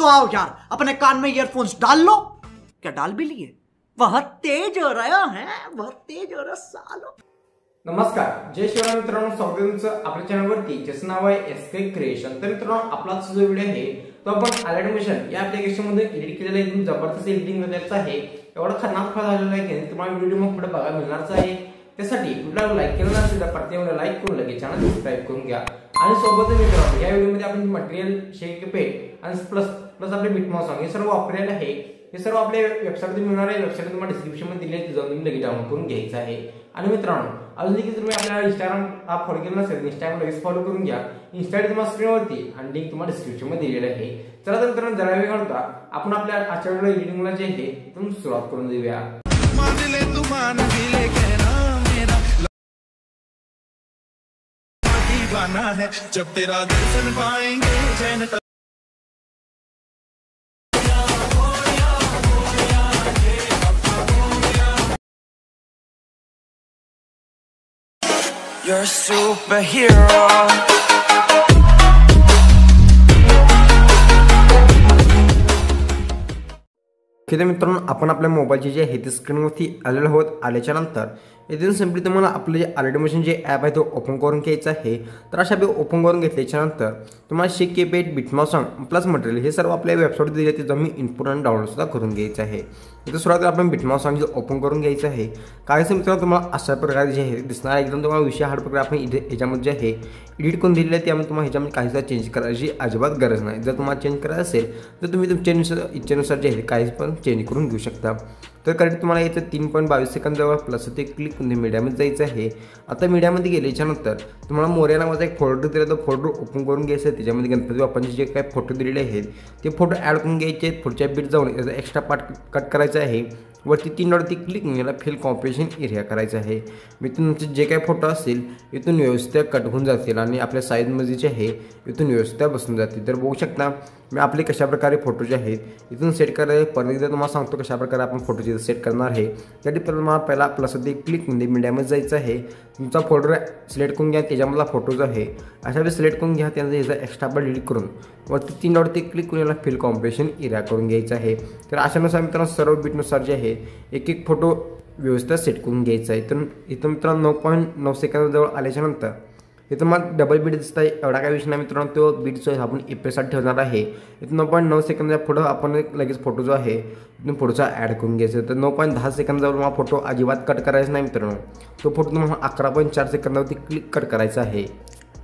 तो आओ यार, अपने कान में ईयरफोन्स डाल लो। क्या डाल भी लिए? बहुत तेज हो रहा है, बहुत तेज हो रहा सालो। नमस्कार, जय शिवराय मित्रांनो, स्वागत आहे तुमचं आपल्या चॅनलवरती, ज्याचं नाव आहे एसके क्रिएशन। तर मित्रांनो, आपला जो व्हिडिओ आहे तो आपण ॲडमिशन या ऍप्लिकेशन मध्ये एडिट केलेला आहे। एकदम जबरदस्त एडिटिंग वगैरेचा आहे, एवढा खतरनाक फळ झालेला आहे की तुम्हाला व्हिडिओ मग पुढे बघायला मिळणारच आहे। त्यासाठी व्हिडिओला लाईक केलं नसेल तर प्रत्येकाला लाईक करून लगेच चॅनल सबस्क्राइब करून घ्या। आणि सोबतच मित्रांनो, या व्हिडिओमध्ये आपण मटेरियल शेक पेट आणि प्लस आपले बिटमॉस सॉन्ग हे सर्व वापरलेले आहे। हे सर्व आपल्या वेबसाईटवर मिळणार आहे। वेबसाईट तुम्हाला डिस्क्रिप्शन मध्ये दिली आहे, ती जाऊन तुम्ही लगेच डाउनलोड करून घ्यायचं आहे। आणि मित्रांनो, अजून देखील तुम्ही आपल्या इंस्टाग्राम ऍप फॉलो केलं नसेल, इंस्टाग्राम लगेच फॉलो करून घ्या। इंस्टाग्राम तुम्हाला स्क्रीनवरती आणि लिंक तुम्हाला डिस्क्रिप्शन मध्ये दिलेली आहे। चला तर मित्रांनो, जरा वेळ घालता आपण आपल्या आजच्या व्हिडिओ एडिटिंगला जे आहे ते सुरुवात करून देऊया। है जब तेरा दर्शन पाएंगे चैन। You're a superhero. तर मित्रांनो, आपण आपल्या मोबाईलची जे आहे ते स्क्रीनवरती आलेलं आहोत। आल्याच्या नंतर इथून सिंपली तुम्हाला आपलं जे ॲडमिशन जे ॲप आहे तो ओपन करून घ्यायचं आहे। तर अशा ओपन करून घेतल्याच्या नंतर तुम्हाला शेक पेट बिटमॉस सॉन्ग प्लस मटेरियल हे सर्व आपल्या वेबसाईटवर दिले, ते तुम्ही इनपुट आणि डाउनलोड सुद्धा करून घ्यायचं आहे। इथं सुरुवातीला आपण बिटमॉस सॉन्ग ओपन करून घ्यायचं आहे। काय मित्रांनो, तुम्हाला अशा प्रकारे जे आहे दिसणार एकदम तुम्हाला विषय हार्ड प्रकारे आपण इथे ह्याच्यामध्ये जे आहे एडिट करून दिलेलं आहे, त्यामुळे तुम्हाला ह्याच्यामध्ये काहीच चेंज करायची अजिबात गरज नाही। जर तुम्हाला चेंज करायचं असेल तर तुम्ही तुमच्या इच्छेनुसार जे आहे काही पण चेंज करून घेऊ शकता। तर करेक्ट तुम्हाला इथं 3.22 सेकंद जवळ प्लस ते क्लिक करून मीडियामध्ये जायचं आहे। आता मीडियामध्ये गेल्याच्या नंतर तुम्हाला मोर्या नावाचा एक फोल्डर दिला, तो फोल्डर ओपन करून घ्यायचं आहे। त्याच्यामध्ये गणपती बाप्पांचे जे काही फोटो दिलेले आहेत ते फोटो ॲड करून घ्यायचे आहेत। पुढच्या बीट जाऊन याचा एक्स्ट्रा पार्ट कट करायचा आहे। वरती 3 डॉटवरती क्लिक करून याला फिल कॉम्पोजिशन एरिया करायचा आहे। इथून तुमचे जे काही फोटो असतील इथून व्यवस्थित कट होऊन जातील आणि आपल्या साईजमध्ये जे आहे इथून व्यवस्थित बसून जातील। तर बघू शकता मी आपले कशाप्रकारे फोटो जे आहेत इथून सेट करायचे। परत एकदा तुम्हाला सांगतो कशाप्रकारे आपण फोटोचे सेट करणार आहे। त्यासाठी तुम्हाला पहिला प्लसवरती क्लिक करून मीडियामध्ये जायचं आहे। तुमचा फोल्डर सिलेक्ट करून घ्या, त्याच्यामधला फोटो जो आहे अशा वेळेस सिलेक्ट करून घ्या। त्यानंतर याचा एक्स्ट्रा पार्ट डिलीट करून वरती 3 डॉटवरती क्लिक करून याला फिल कॉम्पोजिशन एरिया करून घ्यायचं आहे। तर अशानुसार मित्रांनो सर्व बीटनुसार जे आहे एक एक फोटो व्यवस्थित सेट करून घ्यायचा आहे। इथं मित्रांनो 9.9 सेकंदाजवळ आल्याच्या नंतर इथं मग डबल बीट दिसत आहे, एवढा काय विषय नाही मित्रांनो। तो बीट जो आहे आपण इफेक्टसाठी ठेवणार आहे। इथं 9.9 सेकंदाच्या पुढं आपण लगेच फोटो जो आहे इथून फोटोचा ॲड करून घ्यायचा। तर 9.10 सेकंदावर मला फोटो अजिबात कट करायचा नाही मित्रांनो। तो फोटो तुम्हाला 11.4 सेकंदावरती क्लिक कट करायचा आहे।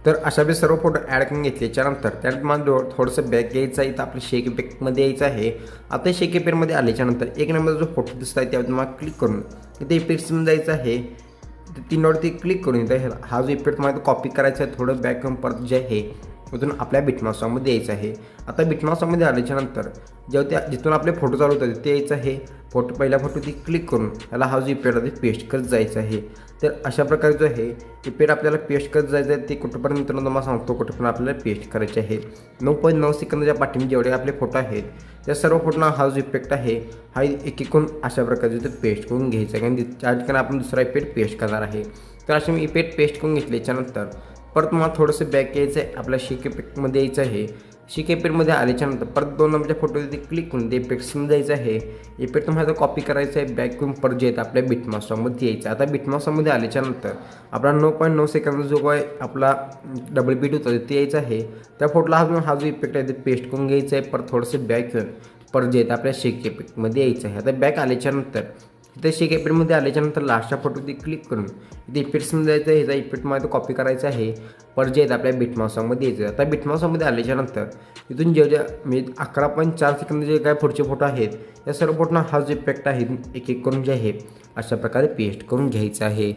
तर अशा वेळेस सर्व फोटो ॲड करून घेतल्याच्या नंतर त्यात मला थोडंसं बॅक घ्यायचं आहे। इथं आपलं शेक इफेक्टमध्ये यायचं आहे। आता शेक इफेक्टमध्ये आल्याच्या नंतर एक नंबर जो फोटो दिसत आहे त्यावर तुम्हाला क्लिक करून इथे इफेक्ट्समध्ये जायचं आहे। 3 डॉटवरती क्लिक करून इथं हा जो इफेक्ट मला कॉपी करायचा आहे, थोडं बॅक परत जे आहे तिथून आपल्या बिटमॉस सॉन्गमध्ये यायचं आहे। आता बिटमॉस सॉन्गमध्ये आल्याच्या नंतर जेव्हा जिथून आपले फोटो चालू होतात ते यायचं आहे। पहिल्या फोटोवरती क्लिक करून त्याला हा जो इफेक्ट आहे पेस्ट करत जायचं आहे। तर अशा प्रकारे जो आहे इफेक्ट आपल्याला पेस्ट करत जायचं आहे। ते कुठंपर्यंत मित्रांनो तुम्हाला सांगतो कुठंपर्यंत आपल्याला पेस्ट करायचे आहे। 9.9 सेकंदाच्या पाठीमध्ये जेवढे आपले फोटो आहेत त्या सर्व फोटोना हा जो इफेक्ट आहे हा एक एकूण अशा प्रकारे इथे पेस्ट करून घ्यायचा आहे। कारण त्या ठिकाणी आपण दुसरा इफेक्ट पेस्ट करणार आहे। तर असे मी इफेक्ट पेस्ट करून घेतल्याच्यानंतर परत मला थोडंसं बॅक यायचं आहे, आपल्या शेक इफेक्टमध्ये यायचं आहे। शेक इफेक्टमध्ये आल्याच्यानंतर परत 2 नंबरच्या फोटोवरती क्लिक करून ते इफेक्ट्समध्ये जायचं आहे। इफेक्ट तुम्हाला कॉपी करायचं आहे, बॅक करून परत जे आहेत आपल्या बिटमॉस सॉन्गमध्ये यायचं। आता बिटमॉस सॉन्गमध्ये आल्याच्यानंतर आपला 9.9 सेकंद जो काय आपला डबल बीट होतं ते यायचं आहे। त्या फोटोला हा जो इफेक्ट आहे ते पेस्ट करून घ्यायचं आहे। परत थोडंसं बॅक येऊन परत जे आहेत आपल्या शेक इफेक्टमध्ये यायचं आहे। आता बॅक आल्याच्यानंतर इथे शेक इफेक्टमध्ये आल्याच्यानंतर लास्टच्या फोटोवरती क्लिक करून इथे इफेक्ट्समध्ये जायचं आहे। ह्याचा इफेक्ट मला कॉपी करायचा आहे, परत जे आहेत आपल्या बिटमॉस सॉन्गमध्ये यायचं। आता बिटमॉस सॉन्गमध्ये आल्याच्यानंतर इथून जे मी 11.4 सेकंद जे काय पुढचे फोटो आहेत या सर्व फोटोना हा जो इफेक्ट आहे एक एक करून जे आहे अशा प्रकारे पेस्ट करून घ्यायचं आहे।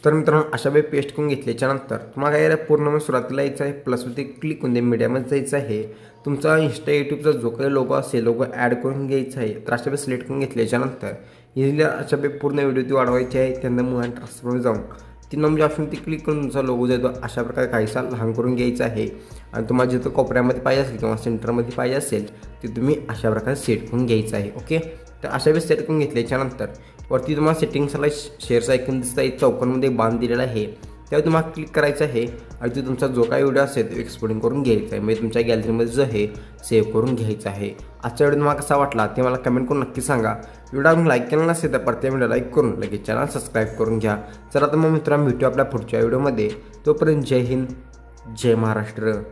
तर मित्रांनो, अशा वेळी पेस्ट करून घेतल्याच्यानंतर तुम्हाला काय पूर्ण सुरुवातीला यायचं आहे, प्लसवरती क्लिक करून मीडियामध्ये जायचं आहे। तुमचा इंस्टा यूट्यूबचा जो काही लोगो असेल लोगो ॲड करून घ्यायचा आहे। तर अशा वेळी सिलेक्ट करून घेतल्याच्यानंतर इझिली अशा वेळी पूर्ण व्हिडिओ ती वाढवायची आहे। त्यांना मूव अँड ट्रान्सफरमध्ये जाऊन 3 नंबरच्या ऑप्शनवरती क्लिक करून तुमचा लोगो जो आहे तो अशा प्रकारे काहीसा लहान करून घ्यायचा आहे। आणि तुम्हाला जिथं कोपऱ्यामध्ये पाहिजे असेल किंवा सेंटरमध्ये पाहिजे असेल ते तुम्ही अशा प्रकारे सेट करून घ्यायचं आहे। ओके, तर अशा वेळेस सेट करून घेतल्याच्यानंतर वरती तुम्हाला सेटिंग्सला शेअर्स आयकॉन दिसत आहे, चौकोनमध्ये बांध दिलेला आहे। त्यावर तुम्हाला क्लिक करायचं आहे आणि तो तुमचा जो काही व्हिडिओ असेल तो एक्सपोर्टिंग करून घ्यायचा आहे, म्हणजे तुमच्या गॅलरीमध्ये जो आहे सेव्ह करून घ्यायचा आहे. आजचा व्हिडिओ तुम्हाला कसा वाटला ते मला कमेंट करून नक्की सांगा. व्हिडिओ आपण लाईक केला नसेल तर प्रत्येक व्हिडिओ लाईक करून लगेच चॅनल सबस्क्राईब करून घ्या. चला तर मग मित्रांनो भेटू आपल्या पुढच्या व्हिडिओमध्ये. तोपर्यंत जय हिंद, जय महाराष्ट्र.